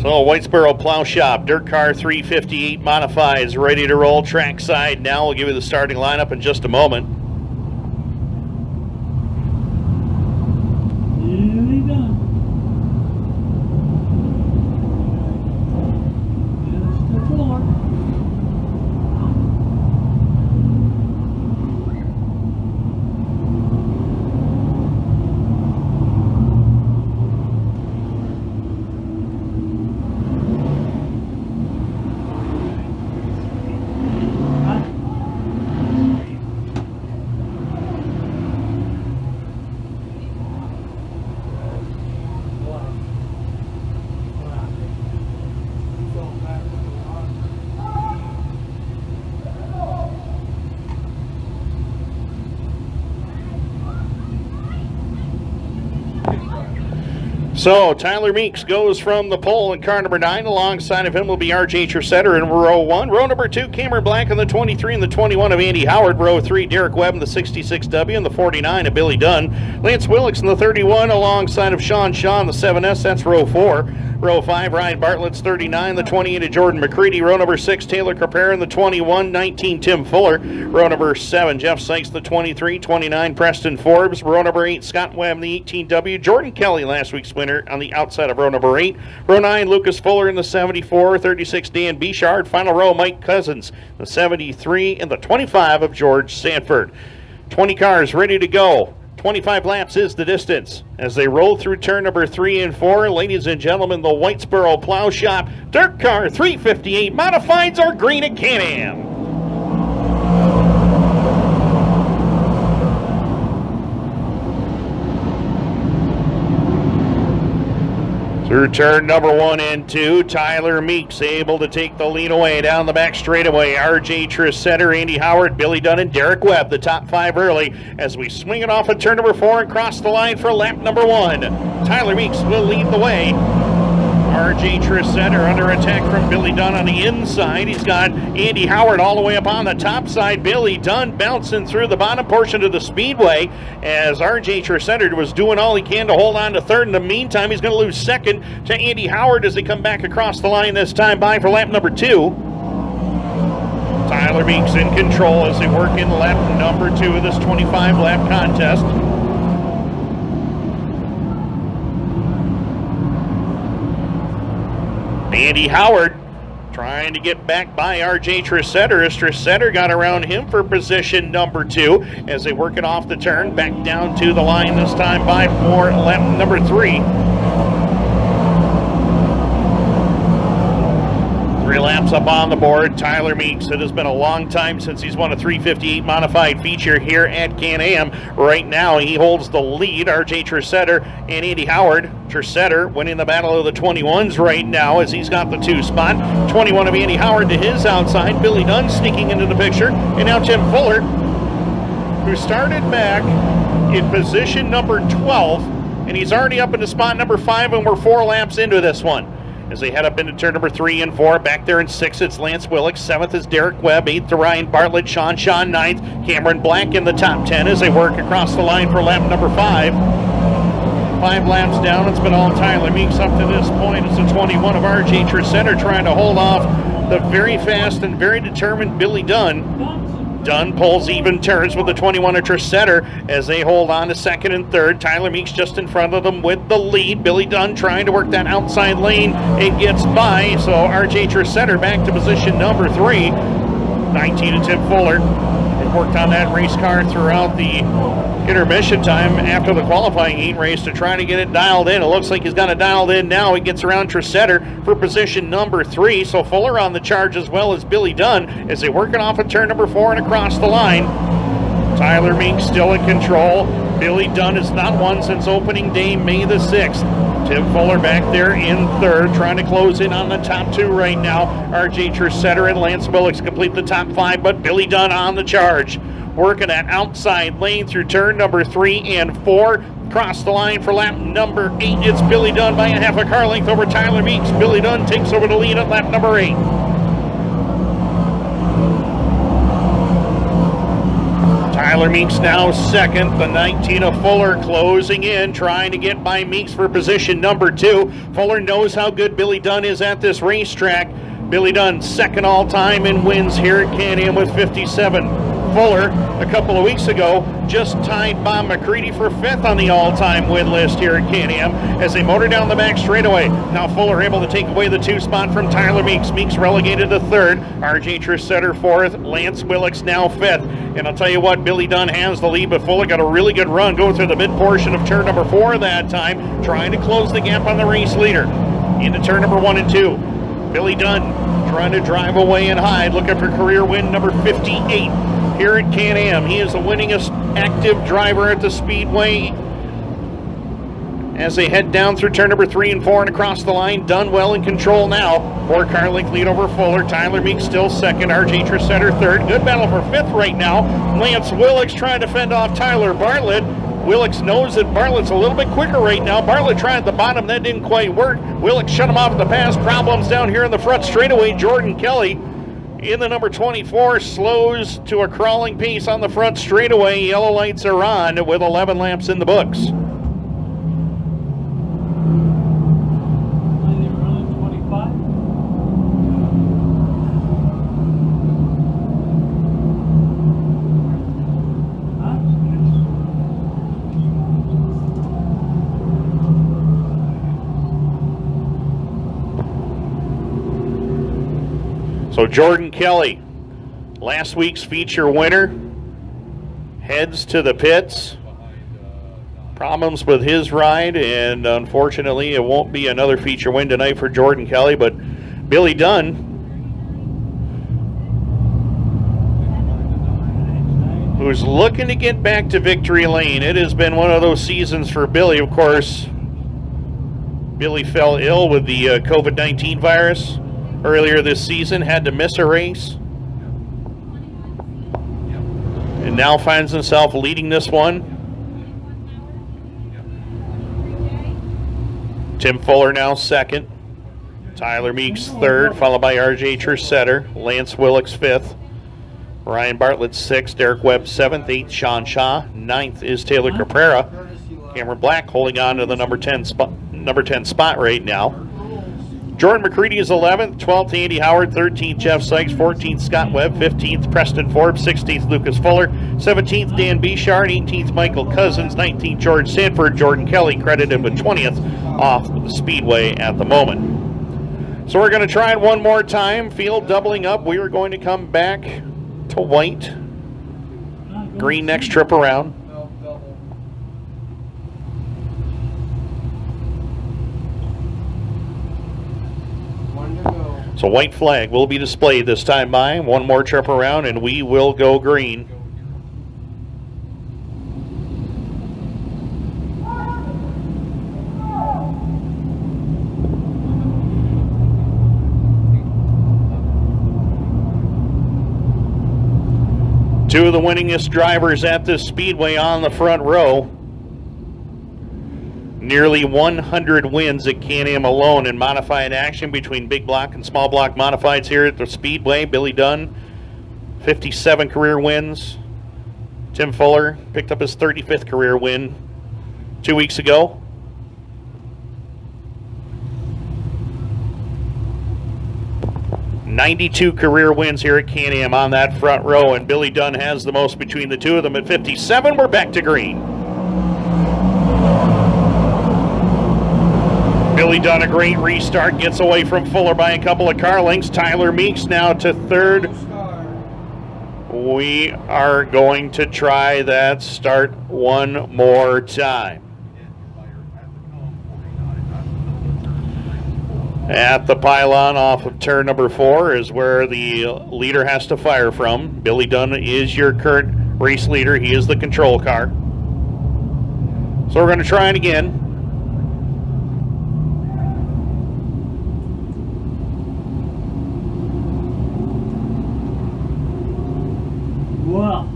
So Whitesboro Plow Shop, Dirt Car 358 Modified is ready to roll trackside now. We'll give you the starting lineup in just a moment. So Tyler Meeks goes from the pole in car number 9. Alongside of him will be R.J. Tresetter in row 1. Row number 2, Cameron Black in the 23 and the 21 of Andy Howard. Row 3, Derek Webb in the 66W and the 49 of Billy Dunn. Lance Willix in the 31 alongside of Sean Shaw in the 7S. That's row 4. Row 5, Ryan Bartlett's 39, the 28 of Jordan McCready. Row number 6, Taylor Capera in the 21, 19, Tim Fuller. Row number 7, Jeff Sykes, the 23, 29, Preston Forbes. Row number 8, Scott Webb in the 18W. Jordan Kelly, last week's winner, on the outside of row number 8. Row 9, Lucas Fuller in the 74, 36, Dan Bichard. Final row, Mike Cousins, the 73, and the 25 of George Sanford. 20 cars ready to go. 25 laps is the distance as they roll through turn number 3 and 4. Ladies and gentlemen, the Whitesboro Plow Shop Dirt Car 358 Modifieds are green at Can-Am. Through turn number 1 and 2, Tyler Meeks able to take the lead away down the back straightaway. R.J. Tresetter, Andy Howard, Billy Dunn, and Derek Webb, the top 5 early as we swing it off at turn number 4 and cross the line for lap number 1. Tyler Meeks will lead the way. R.J. Tresetter under attack from Billy Dunn on the inside. He's got Andy Howard all the way up on the top side. Billy Dunn bouncing through the bottom portion of the speedway as R.J. Tresetter was doing all he can to hold on to third. In the meantime, he's going to lose second to Andy Howard as they come back across the line this time by for lap number 2. Tyler Meeks in control as they work in lap number 2 of this 25-lap contest. Andy Howard trying to get back by R.J. Tresetter as Tresetter got around him for position number 2 as they work it off the turn back down to the line this time by for lap number 3. 3 laps up on the board. Tyler Meeks, it has been a long time since he's won a 358 modified feature here at Can-Am. Right now he holds the lead. R.J. Tresetter and Andy Howard. Tresetter winning the battle of the 21s right now as he's got the 2 spot. 21 of Andy Howard to his outside. Billy Dunn sneaking into the picture. And now Tim Fuller, who started back in position number 12, and he's already up into spot number 5, and we're 4 laps into this one. As they head up into turn number 3 and 4. Back there in 6, it's Lance Willix. 7th is Derek Webb. 8th to Ryan Bartlett. Sean 9th. Cameron Black in the top 10 as they work across the line for lap number 5. 5 laps down. It's been all Tyler Meeks up to this point. It's the 21 of R.J. Tresetter trying to hold off the very fast and very determined Billy Dunn. Dunn pulls even turns with the 21 of Tresetter as they hold on to second and third. Tyler Meeks just in front of them with the lead. Billy Dunn trying to work that outside lane and gets by. So R.J. Tresetter back to position number 3. 19 of Tim Fuller. They worked on that race car throughout the intermission time after the qualifying heat race to try to get it dialed in. It looks like he's got it dialed in now. He gets around Tresetter for position number 3. So Fuller on the charge as well as Billy Dunn as they work it off at turn number 4 and across the line. Tyler Meeks still in control. Billy Dunn has not won since opening day, May the 6th. Tim Fuller back there in third, trying to close in on the top 2 right now. R.J. Tresetter and Lance Willix complete the top 5, but Billy Dunn on the charge. Working that outside lane through turn number 3 and 4. Cross the line for lap number 8. It's Billy Dunn by a half a car length over Tyler Meeks. Billy Dunn takes over the lead at lap number 8. Tyler Meeks now second. The 19 of Fuller closing in, trying to get by Meeks for position number 2. Fuller knows how good Billy Dunn is at this racetrack. Billy Dunn second all time in wins here at Can-Am with 57. Fuller, a couple of weeks ago, just tied Bob McCready for 5th on the all-time win list here at Can-Am as they motor down the back straightaway. Now Fuller able to take away the 2 spot from Tyler Meeks. Meeks relegated to 3rd. RJ Treseder 4th. Lance Willix now 5th. And I'll tell you what, Billy Dunn has the lead, but Fuller got a really good run going through the mid portion of turn number 4 that time, trying to close the gap on the race leader. Into turn number 1 and 2. Billy Dunn trying to drive away and hide, looking for career win number 58. Here at Can-Am. He is the winningest active driver at the Speedway. As they head down through turn number 3 and 4 and across the line, Dunn well in control now. 4-car length lead over Fuller. Tyler Meeks still second. RJ Treseder third. Good battle for 5th right now. Lance Willix trying to fend off Tyler Bartlett. Willix knows that Bartlett's a little bit quicker right now. Bartlett tried at the bottom. That didn't quite work. Willix shut him off at the pass. Problems down here in the front straightaway. Jordan Kelly in the number 24 slows to a crawling pace on the front straightaway. Yellow lights are on with 11 laps in the books. So Jordan Kelly, last week's feature winner, heads to the pits. Problems with his ride, and unfortunately it won't be another feature win tonight for Jordan Kelly, but Billy Dunn, who's looking to get back to victory lane. It has been one of those seasons for Billy. Of course, Billy fell ill with the COVID-19 virus earlier this season, had to miss a race, and now finds himself leading this one. Tim Fuller now second. Tyler Meeks third, followed by RJ Treseder. Lance Willix 5th. Ryan Bartlett 6th. Derek Webb 7th. 8th, Sean Shaw. 9th is Taylor Caprera. Cameron Black holding on to the number 10 spot right now. Jordan McCready is 11th, 12th Andy Howard, 13th Jeff Sykes, 14th Scott Webb, 15th Preston Forbes, 16th Lucas Fuller, 17th Dan Bichard, 18th Michael Cousins, 19th George Sanford. Jordan Kelly credited with 20th off the speedway at the moment. So we're going to try it one more time. Field doubling up. We are going to come back to white. Green next trip around. So white flag will be displayed this time by. One more trip around and we will go green. Two of the winningest drivers at this speedway on the front row. Nearly 100 wins at Can-Am alone in modified action between big block and small block modifieds here at the Speedway. Billy Dunn, 57 career wins. Tim Fuller picked up his 35th career win 2 weeks ago. '92 career wins here at Can-Am on that front row, and Billy Dunn has the most between the two of them at 57. We're back to green. Billy Dunn, a great restart, gets away from Fuller by a couple of car lengths. Tyler Meeks now to third. We are going to try that start one more time. At the pylon off of turn number 4 is where the leader has to fire from. Billy Dunn is your current race leader. He is the control car. So we're going to try it again. Wow.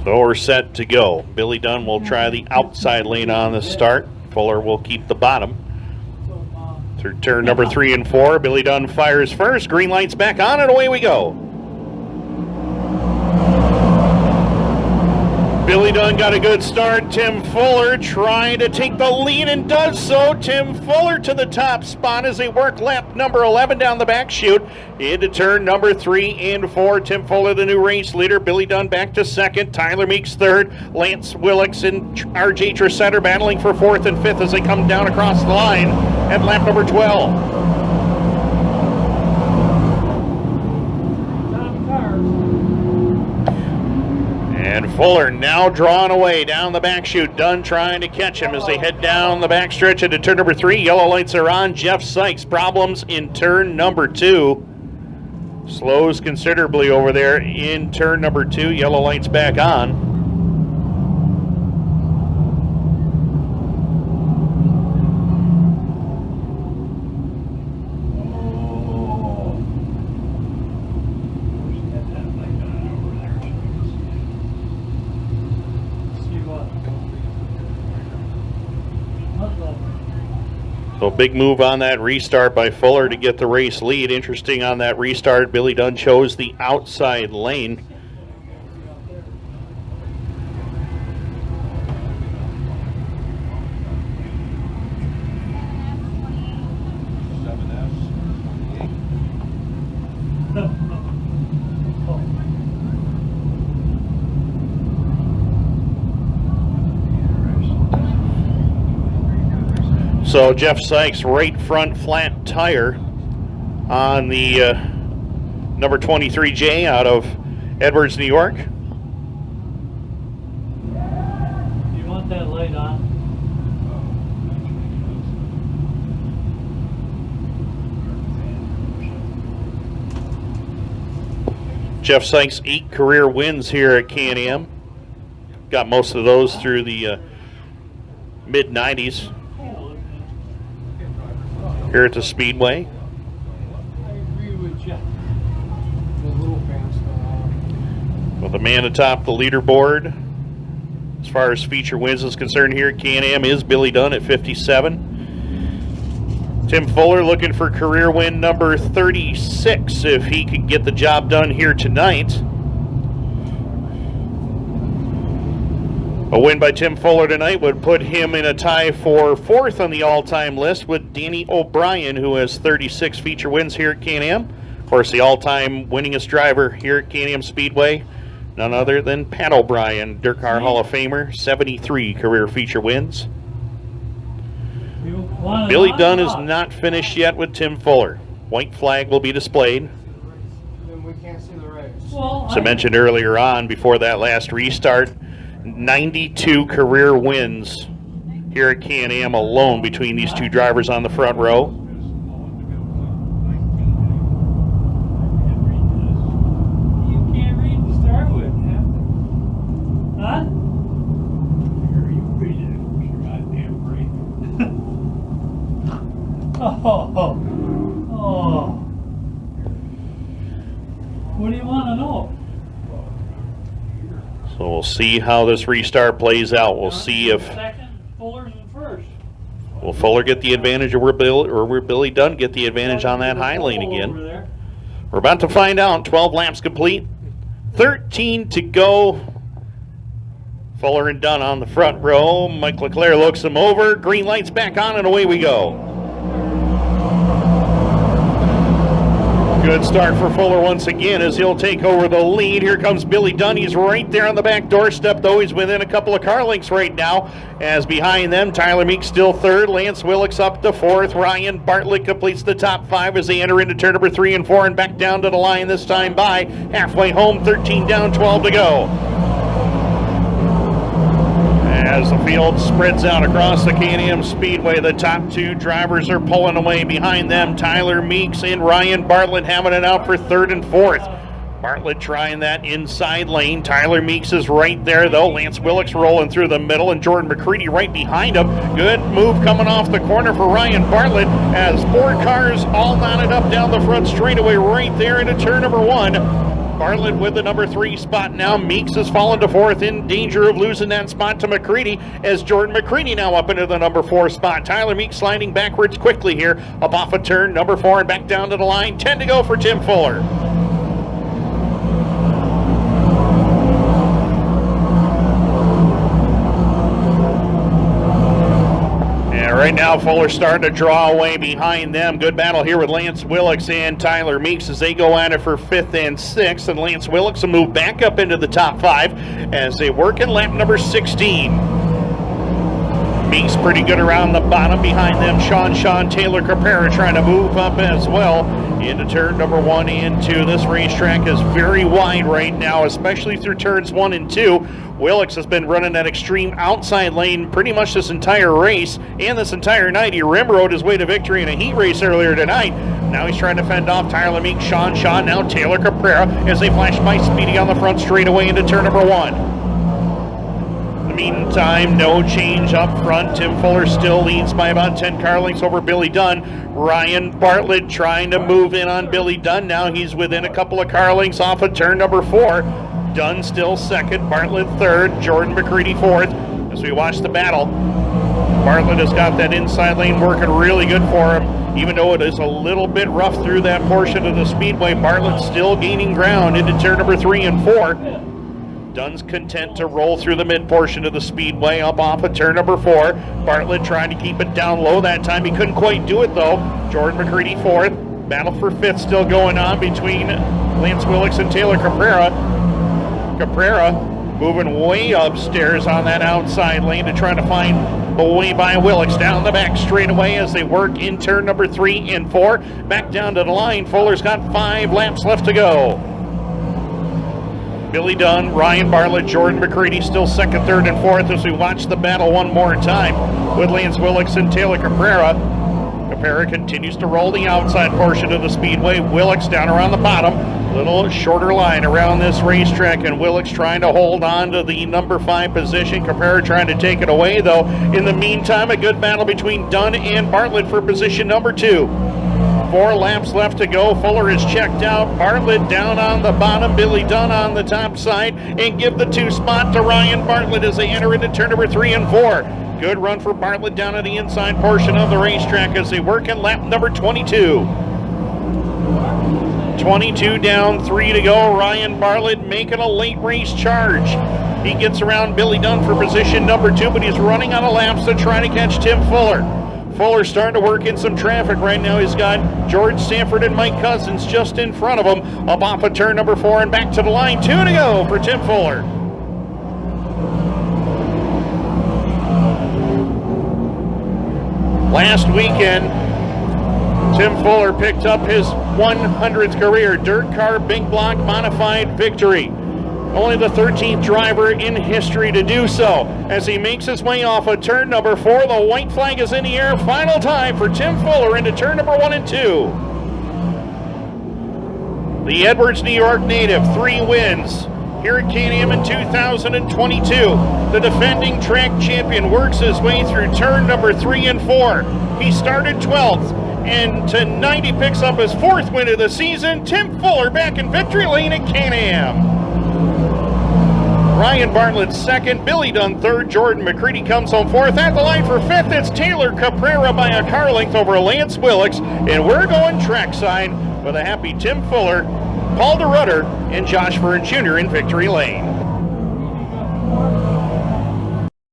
So we're set to go. Billy Dunn will try the outside lane on the start. Fuller will keep the bottom. Through turn number 3 and 4, Billy Dunn fires first. Green light's back on and away we go. Billy Dunn got a good start. Tim Fuller trying to take the lead and does so. Tim Fuller to the top spot as they work lap number 11 down the back chute into turn number 3 and 4. Tim Fuller, the new race leader. Billy Dunn back to second. Tyler Meeks third. Lance Willix and R.J. Tressetter battling for 4th and 5th as they come down across the line at lap number 12. And Fuller now drawn away down the back chute. Dunn trying to catch him as they head down the back stretch into turn number 3. Yellow lights are on. Jeff Sykes, problems in turn number 2. Slows considerably over there in turn number 2. Yellow lights back on. So big move on that restart by Fuller to get the race lead. Interesting on that restart, Billy Dunn chose the outside lane. So Jeff Sykes, right front flat tire on the number 23J out of Edwards, New York. You want that light on? Jeff Sykes, 8 career wins here at Can-Am. Got most of those through the mid-90s. Here at the Speedway. I agree with Jeff. Well, the man atop the leaderboard, as far as feature wins is concerned here at Can-Am, is Billy Dunn at 57. Tim Fuller looking for career win number 36 if he can get the job done here tonight. A win by Tim Fuller tonight would put him in a tie for 4th on the all-time list with Danny O'Brien, who has 36 feature wins here at Can-Am. Of course, the all-time winningest driver here at Can-Am Speedway, none other than Pat O'Brien, Dirt Car Hall of Famer, 73 career feature wins. Billy Dunn is not finished yet with Tim Fuller. White flag will be displayed. Then we can't see the race. Well, As I mentioned earlier on, before that last restart, 92 career wins here at Can-Am alone between these two drivers on the front row. you can't read to start with. Huh? You read it. Goddamn brain. Oh. What do you want to know? So we'll see how this restart plays out. We'll see if Second, Fuller's in first. will Fuller get the advantage or will Billy Dunn get the advantage on that high lane again. Over there. We're about to find out. 12 laps complete, 13 to go. Fuller and Dunn on the front row. Mike Leclerc looks him over. Green lights back on and away we go. Good start for Fuller once again as he'll take over the lead. Here comes Billy Dunn. He's right there on the back doorstep, though. He's within a couple of car lengths right now. As behind them, Tyler Meeks still third. Lance Willix up to 4th. Ryan Bartlett completes the top 5 as they enter into turn number 3 and 4 and back down to the line this time by halfway home. 13 down, 12 to go. As the field spreads out across the Can-Am Speedway, the top 2 drivers are pulling away. Behind them, Tyler Meeks and Ryan Bartlett having it out for 3rd and 4th. Bartlett trying that inside lane. Tyler Meeks is right there, though. Lance Willix rolling through the middle, and Jordan McCready right behind him. Good move coming off the corner for Ryan Bartlett as 4 cars all knotted up down the front straightaway right there into turn number 1. Bartlett with the number 3 spot now. Meeks has fallen to 4th, in danger of losing that spot to McCready, as Jordan McCready now up into the number 4 spot. Tyler Meeks sliding backwards quickly here, up off a turn number 4 and back down to the line. 10 to go for Tim Fuller. Right now, Fuller's starting to draw away behind them. Good battle here with Lance Willix and Tyler Meeks as they go at it for 5th and 6th. And Lance Willix will move back up into the top 5 as they work in lap number 16. Meeks pretty good around the bottom. Behind them, Sean Taylor Caprera trying to move up as well into turn number 1 and 2. This racetrack is very wide right now, especially through turns 1 and 2. Willix has been running that extreme outside lane pretty much this entire race and this entire night. He rim-rode his way to victory in a heat race earlier tonight. Now he's trying to fend off Tyler Meeks, Sean, now Taylor Caprera as they flash by Speedy on the front straightaway into turn number 1. In the meantime, no change up front. Tim Fuller still leads by about 10 car lengths over Billy Dunn. Ryan Bartlett trying to move in on Billy Dunn. Now he's within a couple of car lengths off of turn number 4. Dunn still 2nd, Bartlett 3rd, Jordan McCready 4th. As we watch the battle, Bartlett has got that inside lane working really good for him. Even though it is a little bit rough through that portion of the speedway, Bartlett still gaining ground into turn number 3 and 4. Dunn's content to roll through the mid portion of the speedway up off of turn number 4. Bartlett trying to keep it down low that time. He couldn't quite do it though. Jordan McCready 4th. Battle for 5th still going on between Lance Willix and Taylor Caprera. Caprera moving way upstairs on that outside lane to try to find a way by Willix down the back straightaway as they work in turn number 3 and 4. Back down to the line. Fuller's got 5 laps left to go. Billy Dunn, Ryan Bartlett, Jordan McCready still 2nd, 3rd, and 4th as we watch the battle one more time with Lance Willix and Taylor Caprera. Caprera continues to roll the outside portion of the speedway. Willix down around the bottom. Little shorter line around this racetrack, and Willix trying to hold on to the number 5 position. Caprera trying to take it away, though. In the meantime, a good battle between Dunn and Bartlett for position number 2. 4 laps left to go. Fuller is checked out. Bartlett down on the bottom. Billy Dunn on the top side, and give the 2 spot to Ryan Bartlett as they enter into turn number 3 and 4. Good run for Bartlett down on the inside portion of the racetrack as they work in lap number 22. 22 down, 3 to go. Ryan Bartlett making a late race charge. He gets around Billy Dunn for position number 2, but he's running out of laps to try to catch Tim Fuller. Fuller's starting to work in some traffic right now. He's got George Sanford and Mike Cousins just in front of him, up off of turn number 4 and back to the line. 2 to go for Tim Fuller. Last weekend, Tim Fuller picked up his 100th career dirt car big block modified victory. Only the 13th driver in history to do so. As he makes his way off of turn number 4, the white flag is in the air. Final time for Tim Fuller into turn number 1 and 2. The Edwards, New York native, 3 wins here at Can-Am in 2022. The defending track champion works his way through turn number 3 and 4. He started 12th, and tonight he picks up his 4th win of the season. Tim Fuller back in victory lane at Can-Am. Ryan Bartlett 2nd, Billy Dunn 3rd, Jordan McCready comes home 4th. At the line for 5th, it's Taylor Caprera by a car length over Lance Willix, and we're going trackside with a happy Tim Fuller, Paul DeRutter, and Josh Verne Jr. in victory lane.